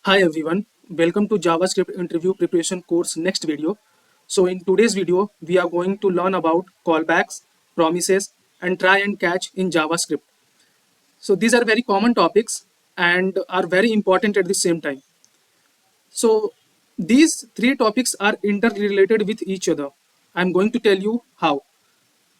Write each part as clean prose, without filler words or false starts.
Hi everyone, welcome to JavaScript interview preparation course next video. So in today's video, we are going to learn about callbacks, promises and try and catch in JavaScript. So these are very common topics and are very important at the same time. So these three topics are interrelated with each other. I'm going to tell you how.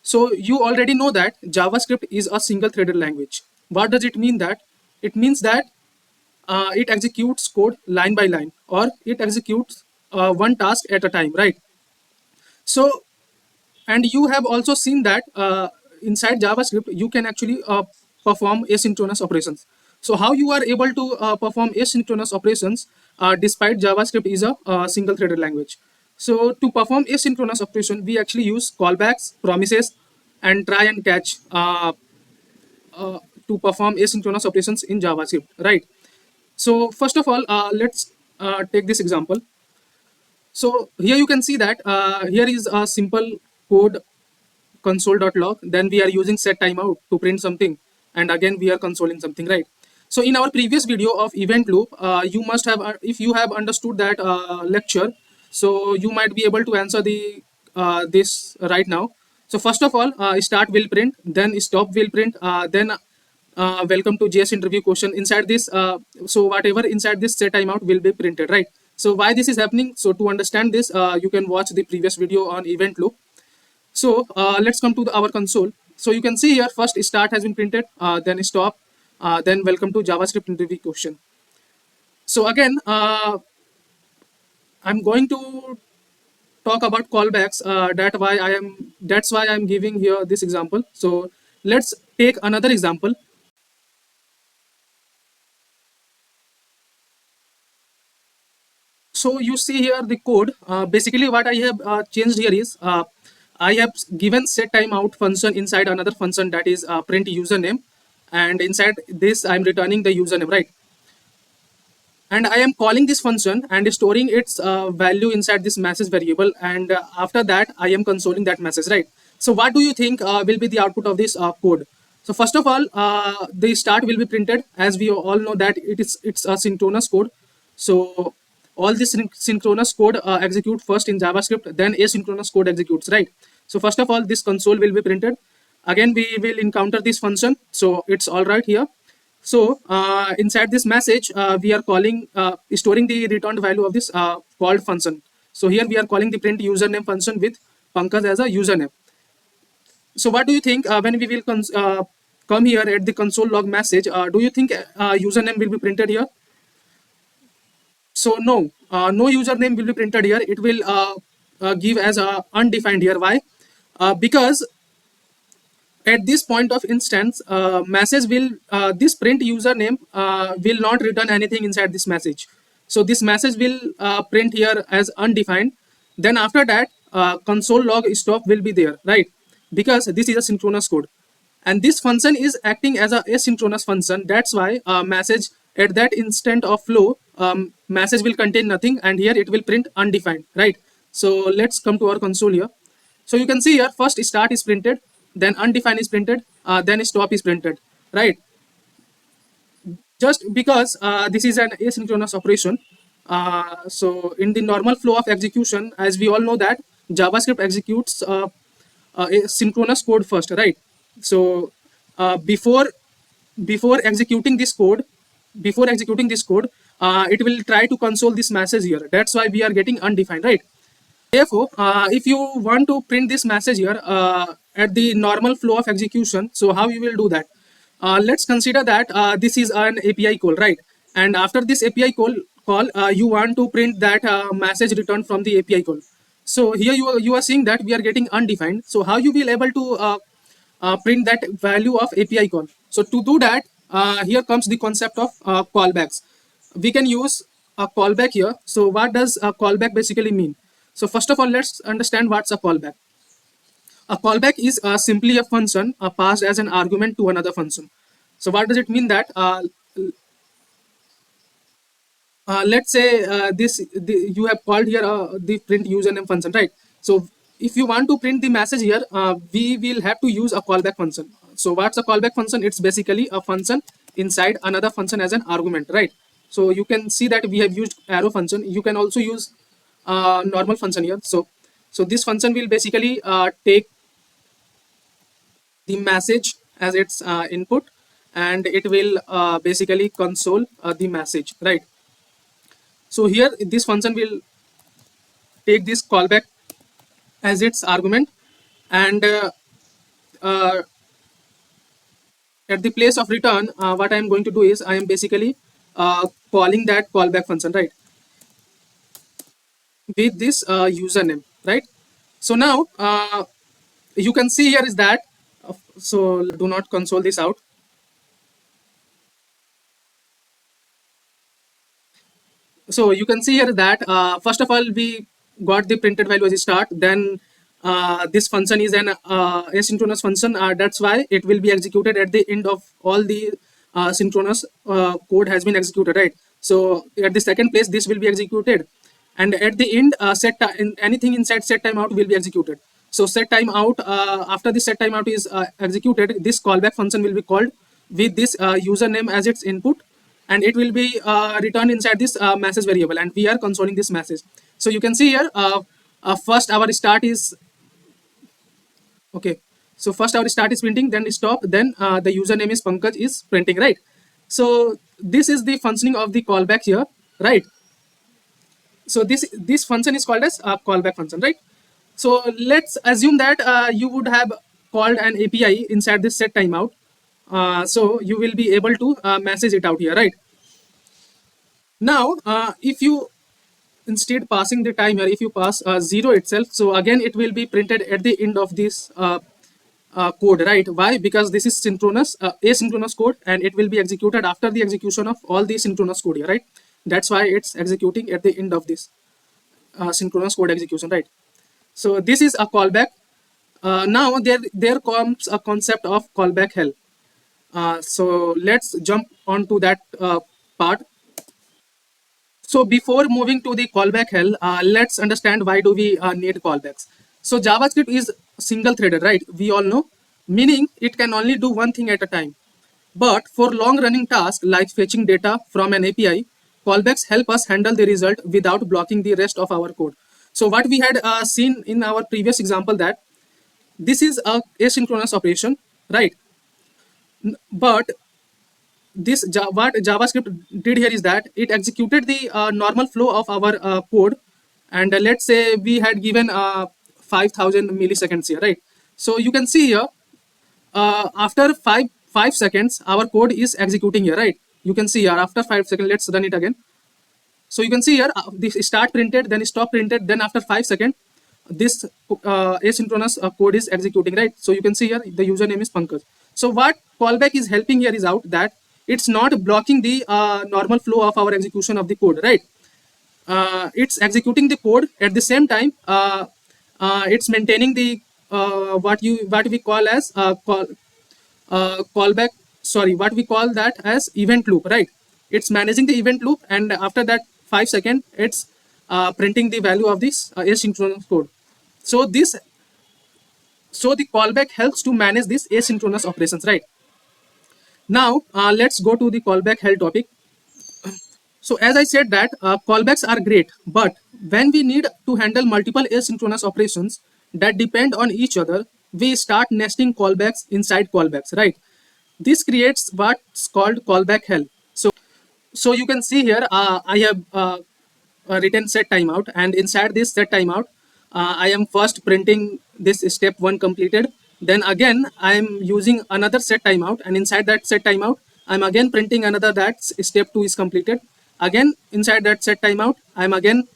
So you already know that JavaScript is a single threaded language. What does it mean that? It means that it executes code line by line, or it executes one task at a time, right? So, and you have also seen that inside JavaScript you can actually perform asynchronous operations. So how you are able to perform asynchronous operations despite JavaScript is a single threaded language? So to perform asynchronous operation we actually use callbacks, promises and try and catch to perform asynchronous operations in JavaScript, right? So first of all, let's take this example. So here you can see that here is a simple code console.log. Then we are using set timeout to print something, and again we are consoling something, right? So in our previous video of event loop, you must have, if you have understood that lecture, so you might be able to answer the this right now. So first of all, start will print, then stop will print, then welcome to JS interview question. Inside this, so whatever inside this set timeout will be printed, right? So why this is happening? So to understand this, you can watch the previous video on event loop. So let's come to our console. So you can see here first start has been printed, then stop, then welcome to JavaScript interview question. So again, I'm going to talk about callbacks. That's why I'm giving here this example. So let's take another example. So you see here the code. Basically, what I have changed here is I have given set timeout function inside another function, that is print username, and inside this I'm returning the username, right? And I am calling this function and storing its value inside this message variable, and after that I am consoling that message, right? So what do you think will be the output of this code? So first of all, the start will be printed, as we all know that it's a synchronous code. So all this synchronous code execute first in JavaScript, then asynchronous code executes, right? So first of all, this console will be printed. Again we will encounter this function, so it's all right here. So inside this message, we are calling storing the returned value of this called function. So here we are calling the print username function with Pankaj as a username. So what do you think when we will come here at the console log message? Do you think username will be printed here? So no, no username will be printed here. It will give as undefined here. Why? Because at this point of instance, message will this print username will not return anything inside this message. So this message will print here as undefined. Then after that, console log stop will be there, right? Because this is a synchronous code, and this function is acting as a asynchronous function. That's why message at that instant of flow, message will contain nothing, and here it will print undefined, right? So let's come to our console here. So you can see here first start is printed, then undefined is printed, then stop is printed, right? Just because this is an asynchronous operation. So in the normal flow of execution, as we all know that JavaScript executes a synchronous code first, right? So before executing this code, it will try to console this message here. That's why we are getting undefined, right? Therefore, if you want to print this message here at the normal flow of execution, so how you will do that? Let's consider that this is an API call, right? And after this API call, you want to print that message returned from the API call. So here you are seeing that we are getting undefined. So how you will able to print that value of API call? So to do that, here comes the concept of callbacks. We can use a callback here. So what does a callback basically mean? So first of all, let's understand what's a callback. A callback is simply a function passed as an argument to another function. So what does it mean that let's say you have called here the print username function, right? So if you want to print the message here, we will have to use a callback function. So what's a callback function? It's basically a function inside another function as an argument, right? So you can see that we have used arrow function. You can also use normal function here. So this function will basically take the message as its input, and it will basically console the message, right? So here this function will take this callback as its argument, and uh, at the place of return, what I am going to do is I am basically calling that callback function, right, with this username, right? So now you can see here is that, so do not console this out. So you can see here that first of all we got the printed value as a start, then this function is an asynchronous function, that's why it will be executed at the end of all the synchronous code has been executed, right? So at the second place this will be executed, and at the end anything inside set timeout will be executed. So set timeout, after the set timeout is executed, this callback function will be called with this username as its input, and it will be returned inside this message variable, and we are consoling this message. So you can see here first our start is okay. So first our start is printing, then stop, then the username is Pankaj is printing, right? So this is the functioning of the callback here, right? So this function is called as a callback function, right? So let's assume that you would have called an API inside this set timeout. So you will be able to message it out here, right? Now, if you instead passing the time here, if you pass 0 itself, so again it will be printed at the end of this code, right? Why? Because this is synchronous, asynchronous code, and it will be executed after the execution of all the synchronous code here, right? That's why it's executing at the end of this synchronous code execution, right? So this is a callback. Now there comes a concept of callback hell. So let's jump onto that part. So before moving to the callback hell, let's understand why do we need callbacks. So JavaScript is single threaded, right? We all know, meaning it can only do one thing at a time. But for long running tasks like fetching data from an API, callbacks help us handle the result without blocking the rest of our code. So what we had seen in our previous example, that this is a asynchronous operation, right? But what JavaScript did here is that it executed the normal flow of our code, and let's say we had given 5,000 milliseconds here, right? So you can see here after 5 seconds our code is executing here, right? You can see here after 5 seconds. Let's run it again. So you can see here this start printed, then stop printed, then after 5 seconds this asynchronous code is executing, right? So you can see here the username is Pankaj. So what callback is helping here is out that it's not blocking the normal flow of our execution of the code, right? It's executing the code at the same time. It's maintaining the what we call as callback. Sorry, what we call that as event loop, right? It's managing the event loop, and after that 5 seconds, it's printing the value of this asynchronous code. So the callback helps to manage this asynchronous operations, right? Now let's go to the callback hell topic. So as I said that callbacks are great, but when we need to handle multiple asynchronous operations that depend on each other, we start nesting callbacks inside callbacks, right? This creates what's called callback hell. So you can see here I have written set timeout, and inside this set timeout I am first printing this step 1 completed, then again I am using another set timeout, and inside that set timeout I'm again printing another that step 2 is completed. Again inside that set timeout I'm again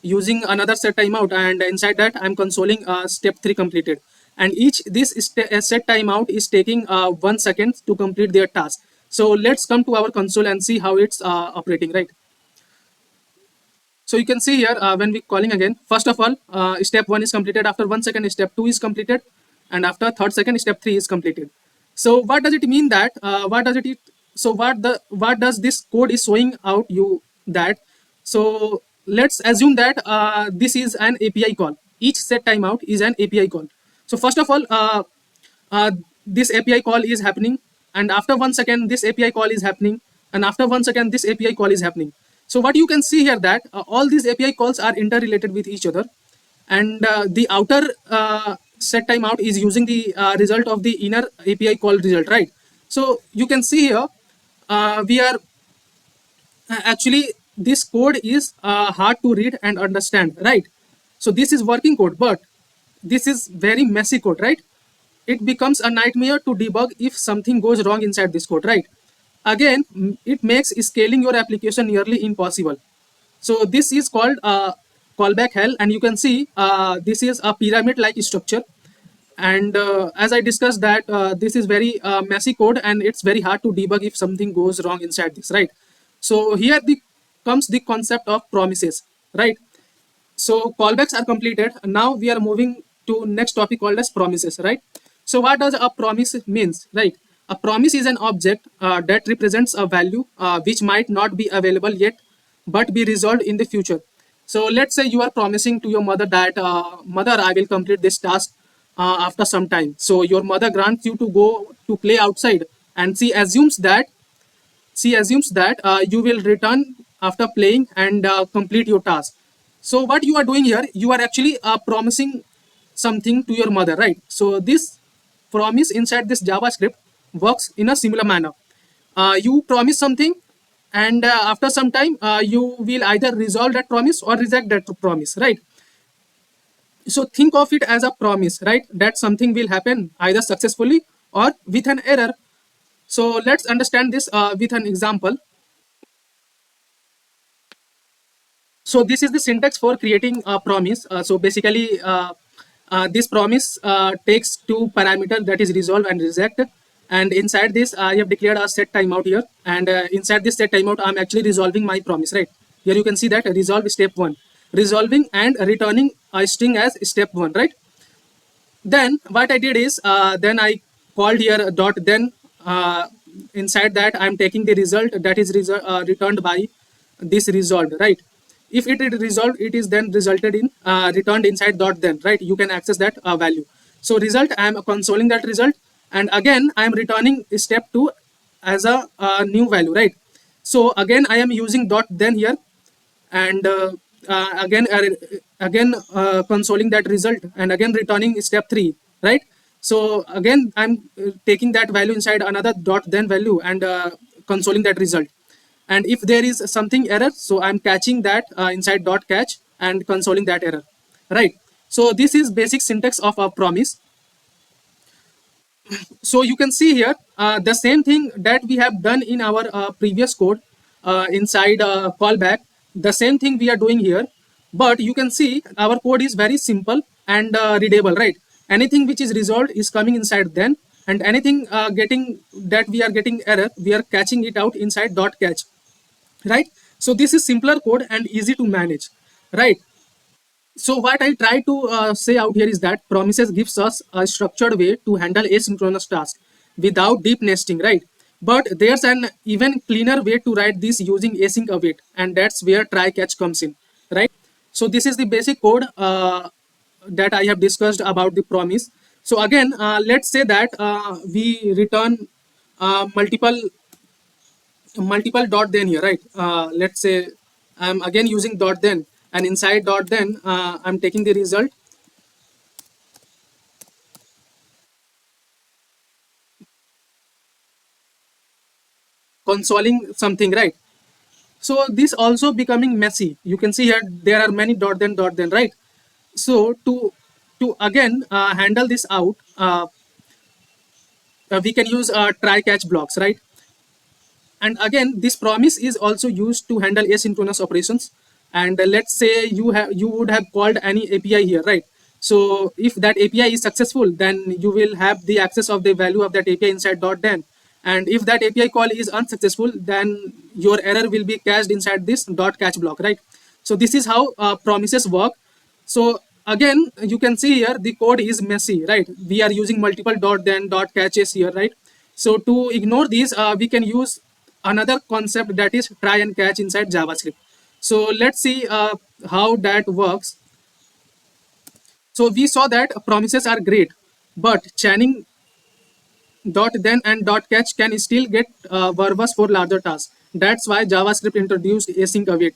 using another set timeout, and inside that I'm consoling step 3 completed, and each this set timeout is taking 1 second to complete their task. So let's come to our console and see how it's operating, right? So you can see here when we calling again, first of all, step 1 is completed. After 1 second, step 2 is completed, and after third second, step 3 is completed. So what does it mean that? So what does this code is showing out you that? So let's assume that this is an API call. Each set timeout is an API call. So first of all, uh, this API call is happening, and after 1 second, this API call is happening, and after 1 second this API call is happening. So what you can see here that all these API calls are interrelated with each other, and the outer set timeout is using the result of the inner API call result, right? So you can see here we are actually this code is hard to read and understand, right? So this is working code, but this is very messy code, right? It becomes a nightmare to debug if something goes wrong inside this code, right? Again, it makes scaling your application nearly impossible. So this is called callback hell, and you can see this is a pyramid like structure. And as I discussed that this is very messy code, and it's very hard to debug if something goes wrong inside this, right? So here the comes the concept of promises, right? So callbacks are completed. Now we are moving to next topic called as promises, right? So what does a promise means, right? A promise is an object that represents a value which might not be available yet but be resolved in the future. So let's say you are promising to your mother that mother, I will complete this task after some time. So your mother grants you to go to play outside, and she assumes that you will return after playing and complete your task. So what you are doing here, you are actually promising something to your mother, right? So this promise inside this JavaScript works in a similar manner. You promise something, and after some time, you will either resolve that promise or reject that promise, right? So think of it as a promise, right? That something will happen either successfully or with an error. So let's understand this with an example. So this is the syntax for creating a promise. So basically, this promise takes two parameters, that is resolve and reject. And inside this, I have declared a set timeout here. And inside this set timeout, I'm actually resolving my promise, right? Here you can see that resolve step one, resolving and returning a string as step one, right? Then what I did is then I called here dot then inside that I'm taking the result that is returned by this resolved, right? If it is resolved, it is then resulted in returned inside dot then, right? You can access that value. So result, I am consoling that result, and again I am returning step 2 as a new value, right? So again I am using dot then here, and again consoling that result, and again returning step 3, right? So again I'm taking that value inside another dot then value and consoling that result. And if there is something error, so I'm catching that inside dot catch and consoling that error, right? So this is basic syntax of a promise. So you can see here the same thing that we have done in our previous code inside callback. The same thing we are doing here, but you can see our code is very simple and readable, right? Anything which is resolved is coming inside then, and anything getting that we are getting error, we are catching it out inside dot catch, right? So this is simpler code and easy to manage, right? So what I try to say out here is that promises gives us a structured way to handle asynchronous tasks without deep nesting, right? But there's an even cleaner way to write this using async await, and that's where try catch comes in, right? So this is the basic code that I have discussed about the promise. So again, let's say that we return multiple dot then here, right? Let's say I'm again using dot then, and inside dot then I'm taking the result, consoling something, right? So this also becoming messy. You can see here there are many dot then, right? So to again handle this out, we can use try catch blocks, right? And again this promise is also used to handle asynchronous operations. And let's say you would have called any API here, right? So if that API is successful, then you will have the access of the value of that API inside dot then. And if that API call is unsuccessful, then your error will be cached inside this dot catch block, right? So this is how promises work. So again you can see here the code is messy, right? We are using multiple dot then dot catches here, right? So to ignore these, we can use another concept, that is try and catch inside JavaScript. So let's see how that works. So we saw that promises are great, but chaining dot then and dot catch can still get verbose for larger tasks. That's why JavaScript introduced async await.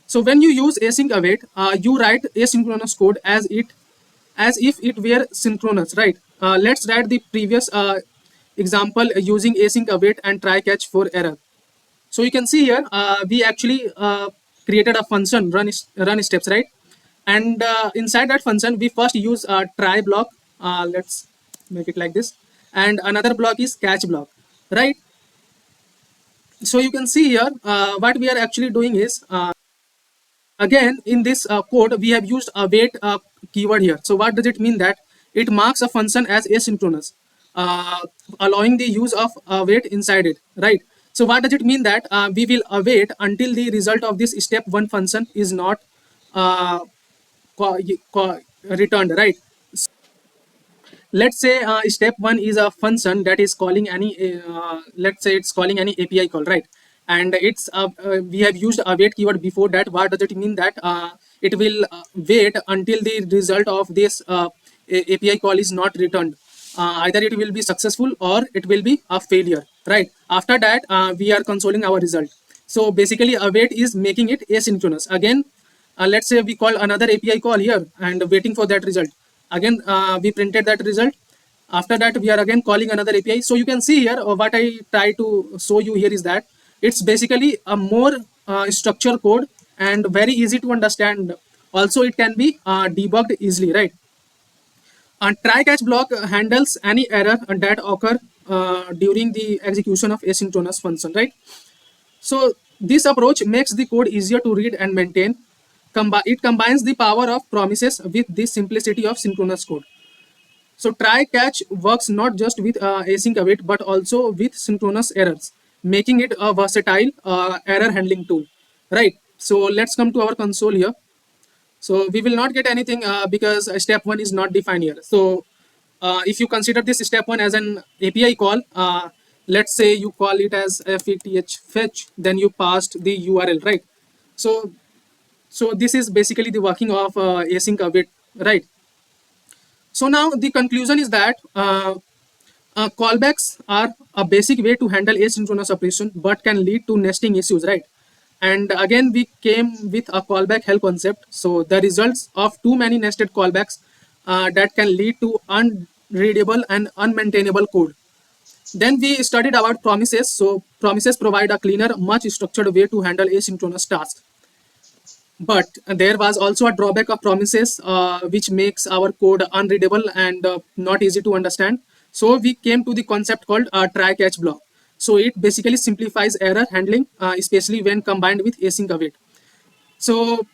So when you use async await, you write asynchronous code as if it were synchronous, right? Let's write the previous example using async await and try catch for error. So you can see here we actually created a function run steps, right? And inside that function we first use a try block. Let's make it like this, and another block is catch block, right? So you can see here what we are actually doing is again in this code we have used await keyword here. So what does it mean? That it marks a function as asynchronous, uh, allowing the use of await inside it, right? So what does it mean? That we will await until the result of this step one function is not uh, returned, right? Let's say step one is a function that is calling any let's say it's calling any API call, right? And it's we have used await keyword before that. What does it mean? That it will wait until the result of this API call is not returned. Either it will be successful or it will be a failure, right? After that we are consoling our result. So basically await is making it asynchronous. Again, let's say we call another API call here and waiting for that result. Again, we printed that result. After that, we are again calling another API. So you can see here what I try to show you here is that it's basically a more structured code and very easy to understand. Also, it can be debugged easily, right? And try catch block handles any error that occur during the execution of asynchronous function, right? So this approach makes the code easier to read and maintain. It combines the power of promises with the simplicity of synchronous code. So try catch works not just with async await but also with synchronous errors, making it a versatile error handling tool. Right. So let's come to our console here. So we will not get anything because step one is not defined here. So if you consider this step one as an API call, let's say you call it as feth fetch, then you passed the URL, right? So this is basically the working of async await, right? So now the conclusion is that callbacks are a basic way to handle asynchronous operation, but can lead to nesting issues, right? And again, we came with a callback hell concept. So the results of too many nested callbacks that can lead to unreadable and unmaintainable code. Then we studied about promises. So promises provide a cleaner, much structured way to handle asynchronous tasks. But there was also a drawback of promises, which makes our code unreadable and not easy to understand. So we came to the concept called try catch block. So it basically simplifies error handling, especially when combined with async await. So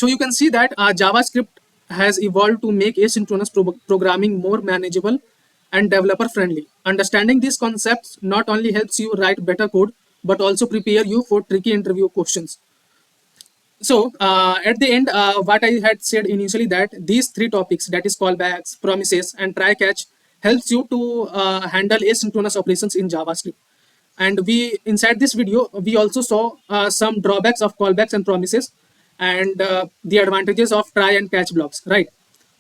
you can see that JavaScript has evolved to make asynchronous programming more manageable and developer friendly. Understanding these concepts not only helps you write better code, but also prepare you for tricky interview questions. So at the end, what I had said initially, that these three topics, that is callbacks, promises, and try catch, helps you to handle asynchronous operations in JavaScript. And we inside this video we also saw some drawbacks of callbacks and promises, and the advantages of try and catch blocks, right?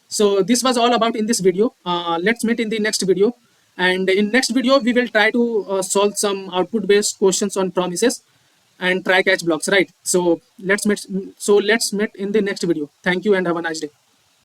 So this was all about in this video. Let's meet in the next video, and in next video we will try to solve some output based questions on promises and try catch blocks, right? So let's meet in the next video. Thank you and have a nice day.